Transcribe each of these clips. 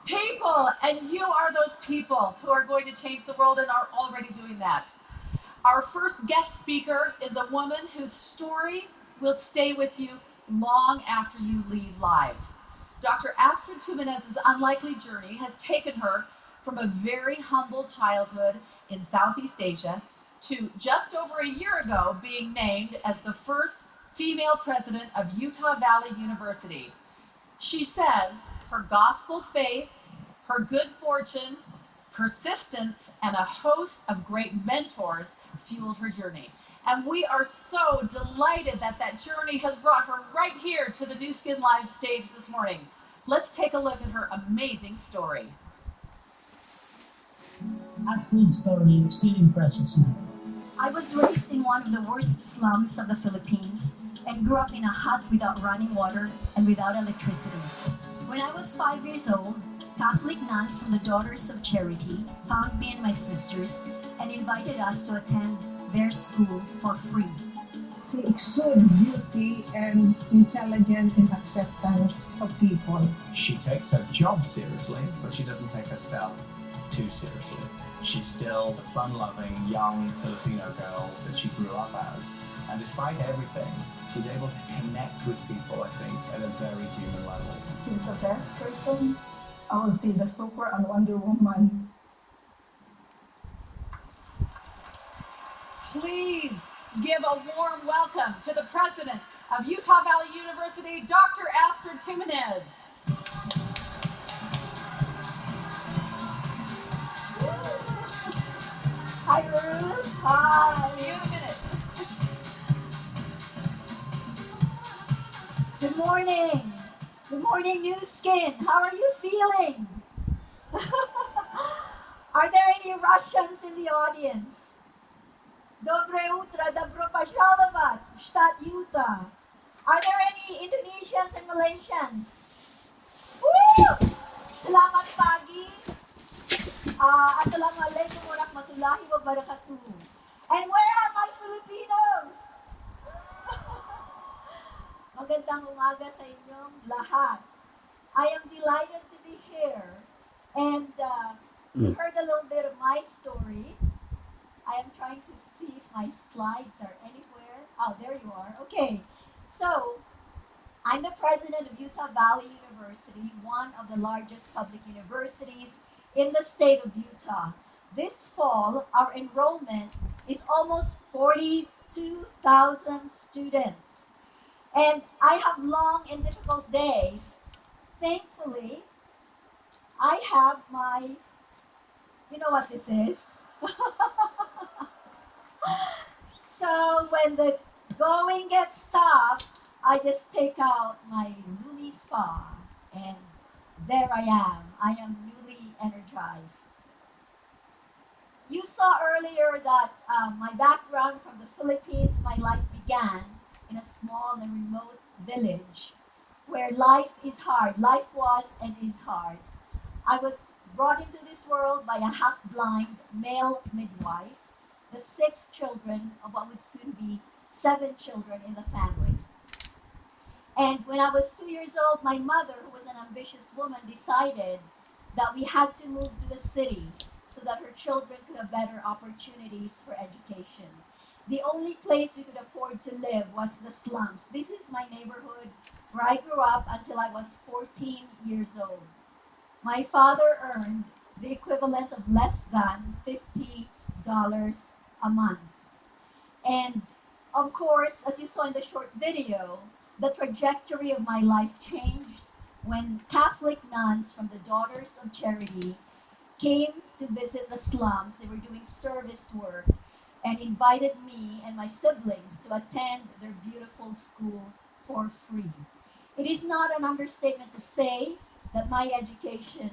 People, and you are those people who are going to change the world and are already doing that. Our first guest speaker is a woman whose story will stay with you long after you leave live. Dr. Astrid Tuminez's unlikely journey has taken her from a very humble childhood in Southeast Asia to just over a year ago being named as the first female president of Utah Valley University. She says her gospel faith, her good fortune, persistence, and a host of great mentors fueled her journey. And we are so delighted that that journey has brought her right here to the Nuskin Live stage this morning. Let's take a look at her amazing story. Astrid's story still impresses me. I was raised in one of the worst slums of the Philippines and grew up in a hut without running water and without electricity. When I was 5 years old, Catholic nuns from the Daughters of Charity found me and my sisters and invited us to attend their school for free. She exudes beauty and intelligence and acceptance of people. She takes her job seriously, but she doesn't take herself too seriously. She's still the fun-loving, young Filipino girl that she grew up as. And despite everything, she's able to connect with people, I think, at a very human level. She's the best person. I will say the super and Wonder Woman. Please give a warm welcome to the president of Utah Valley University, Dr. Astrid Tuminez. Hi, Ruth. Hi. See you in a minute. Good morning. Good morning, Nuskin. How are you feeling? Are there any Russians in the audience? Dobre utro, dobro pazhalovat, Stat Utah. Are there any Indonesians and Malaysians? Woo! Selamat pagi. Assalamualaikum warahmatullahi wabarakatuh. And where are my Filipinos? Magandang umaga sa inyong lahat. I am delighted to be here. And you heard a little bit of my story. I am trying to see if my slides are anywhere. Oh, there you are. Okay. So, I'm the president of Utah Valley University, one of the largest public universities in the state of Utah. This fall, our enrollment is almost 42,000 students. And I have long and difficult days. Thankfully, I have my, you know what this is? So when the going gets tough, I just take out my Lumi Spa and there I am. I am newly energized. You saw earlier that my background from the Philippines, my life began in a small and remote village where life is hard. Life was and is hard. I was brought into this world by a half-blind male midwife, the 6 children of what would soon be 7 children in the family. And when I was 2 years old, my mother, who was an ambitious woman, decided that we had to move to the city so that her children could have better opportunities for education. The only place we could afford to live was the slums. This is my neighborhood where I grew up until I was 14 years old. My father earned the equivalent of less than $50 a month. And of course, as you saw in the short video, the trajectory of my life changed when Catholic nuns from the Daughters of Charity came to visit the slums. They were doing service work and invited me and my siblings to attend their beautiful school for free. It is not an understatement to say that my education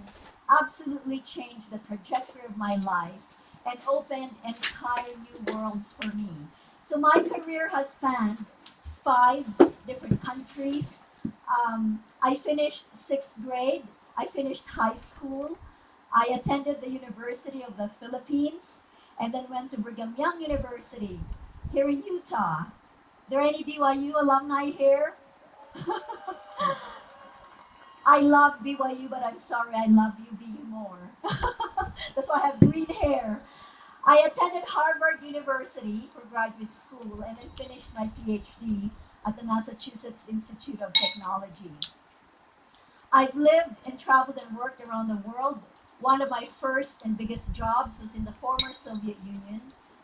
absolutely changed the trajectory of my life and opened entire new worlds for me. So my career has spanned 5 different countries. I finished 6th grade. I finished high school. I attended the University of the Philippines and then went to Brigham Young University here in Utah. Are there any BYU alumni here? I love BYU, but I'm sorry, I love UVU more. That's why I have green hair. I attended Harvard University for graduate school and then finished my PhD at the Massachusetts Institute of Technology. I've lived and traveled and worked around the world. One of my first and biggest jobs was in the former Soviet Union,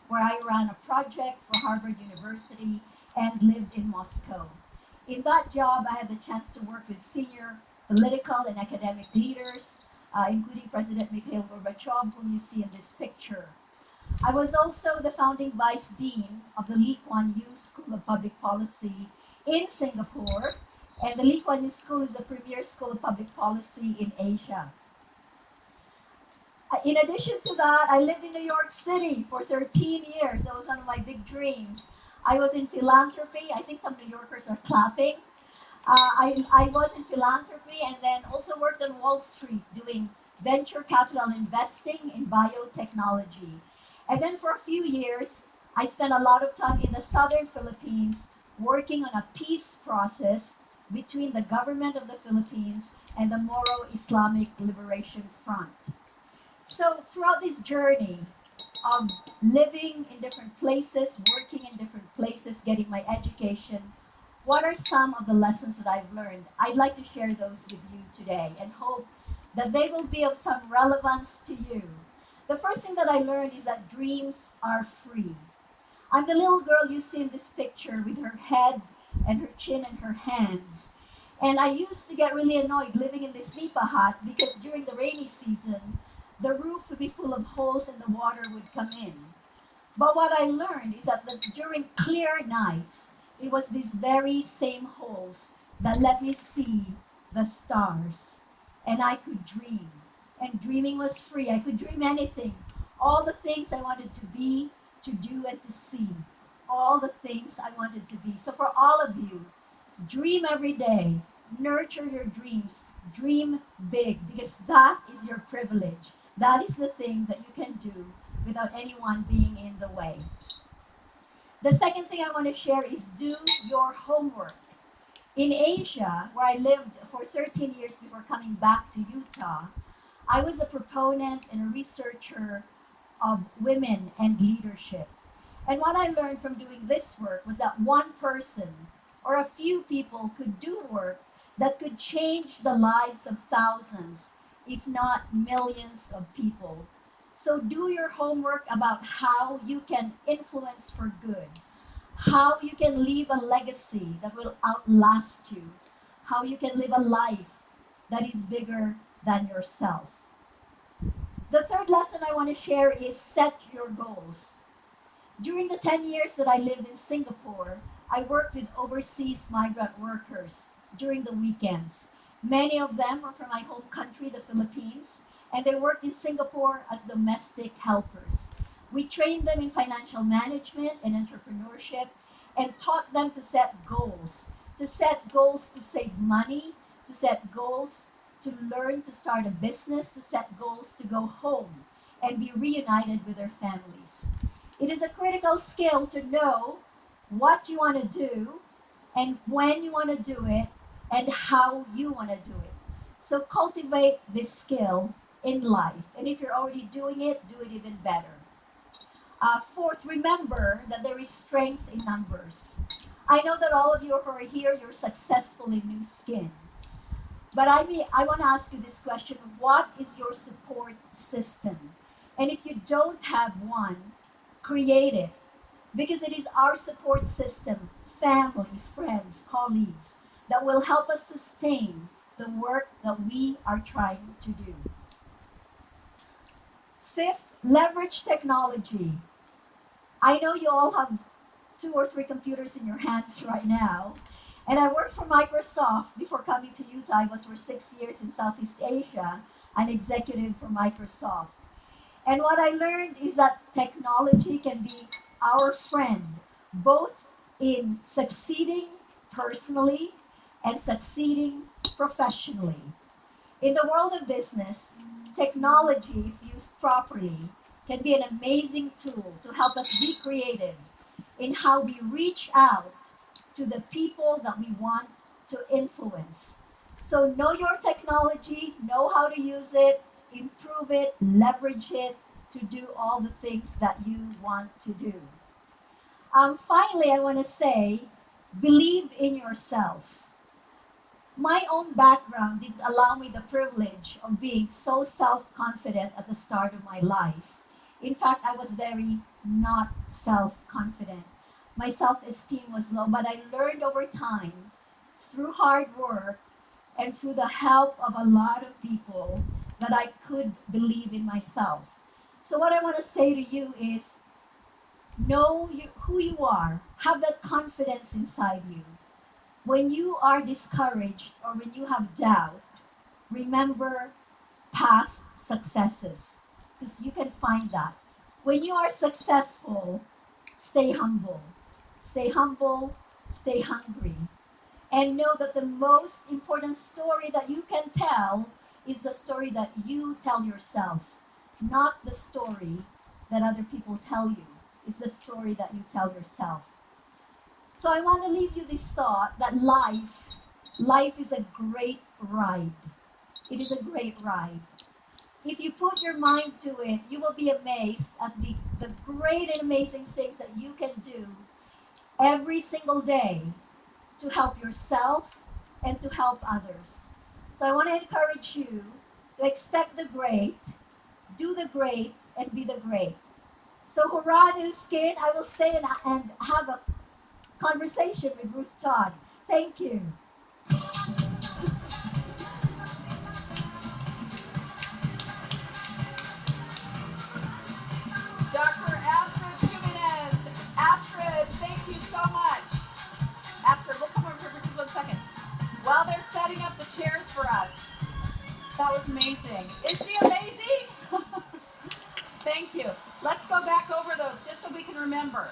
where I ran a project for Harvard University and lived in Moscow. In that job, I had the chance to work with senior political and academic leaders, including President Mikhail Gorbachev, whom you see in this picture. I was also the founding vice dean of the Lee Kuan Yew School of Public Policy in Singapore, and the Lee Kuan Yew School is the premier school of public policy in Asia. In addition to that, I lived in New York City for 13 years. That was one of my big dreams. I was in philanthropy. I think some New Yorkers are clapping. I was in philanthropy and then also worked on Wall Street doing venture capital investing in biotechnology. And then for a few years, I spent a lot of time in the southern Philippines working on a peace process between the government of the Philippines and the Moro Islamic Liberation Front. So throughout this journey of living in different places, working in different places, getting my education, what are some of the lessons that I've learned? I'd like to share those with you today and hope that they will be of some relevance to you. The first thing that I learned is that dreams are free. I'm the little girl you see in this picture with her head and her chin and her hands. And I used to get really annoyed living in this nipa hut because during the rainy season, the roof would be full of holes and the water would come in. But what I learned is that during clear nights, it was these very same holes that let me see the stars. And I could dream. And dreaming was free. I could dream anything. All the things I wanted to be, to do, and to see. All the things I wanted to be. So for all of you, dream every day. Nurture your dreams. Dream big, because that is your privilege. That is the thing that you can do without anyone being in the way. The second thing I want to share is do your homework. In Asia, where I lived for 13 years before coming back to Utah, I was a proponent and a researcher of women and leadership. And what I learned from doing this work was that one person or a few people could do work that could change the lives of thousands, if not millions of people. So do your homework about how you can influence for good, how you can leave a legacy that will outlast you, how you can live a life that is bigger than yourself. The third lesson I want to share is set your goals. During the 10 years that I lived in Singapore, I worked with overseas migrant workers during the weekends. Many of them were from my home country, the Philippines, and they worked in Singapore as domestic helpers. We trained them in financial management and entrepreneurship and taught them to set goals to save money, to set goals to learn to start a business, to set goals to go home and be reunited with their families. It is a critical skill to know what you want to do and when you want to do it and how you want to do it. So cultivate this skill in life. And if you're already doing it, do it even better. Fourth, remember that there is strength in numbers. I know that all of you who are here, you're successful in Nuskin. But I want to ask you this question: what is your support system? And if you don't have one, create it. Because it is our support system, family, friends, colleagues, that will help us sustain the work that we are trying to do. Fifth, leverage technology. I know you all have 2 or 3 computers in your hands right now. And I worked for Microsoft before coming to Utah. I was for 6 years in Southeast Asia, an executive for Microsoft. And what I learned is that technology can be our friend, both in succeeding personally and succeeding professionally. In the world of business, technology, if used properly, can be an amazing tool to help us be creative in how we reach out to the people that we want to influence. So know your technology, know how to use it, improve it, leverage it to do all the things that you want to do. Finally, I want to say, believe in yourself. My own background didn't allow me the privilege of being so self-confident at the start of my life. In fact, I was very not self-confident. My self-esteem was low, but I learned over time, through hard work and through the help of a lot of people, that I could believe in myself. So what I want to say to you is, know who you are. Have that confidence inside you. When you are discouraged or when you have doubt, remember past successes, because you can find that. When you are successful, stay humble. Stay humble, stay hungry. And know that the most important story that you can tell is the story that you tell yourself, not the story that other people tell you. It's the story that you tell yourself. So I want to leave you this thought that life is a great ride. It is a great ride. If you put your mind to it, you will be amazed at the great and amazing things that you can do every single day to help yourself and to help others. So I want to encourage you to expect the great, do the great, and be the great. So hurrah, Nuskin. I will stay and have a conversation with Ruth Todd. Thank you. Dr. Astrid Tuminez. Astrid, thank you so much. Astrid, we'll come over here for just 1 second. While they're setting up the chairs for us. That was amazing. Is she amazing? Thank you. Let's go back over those just so we can remember.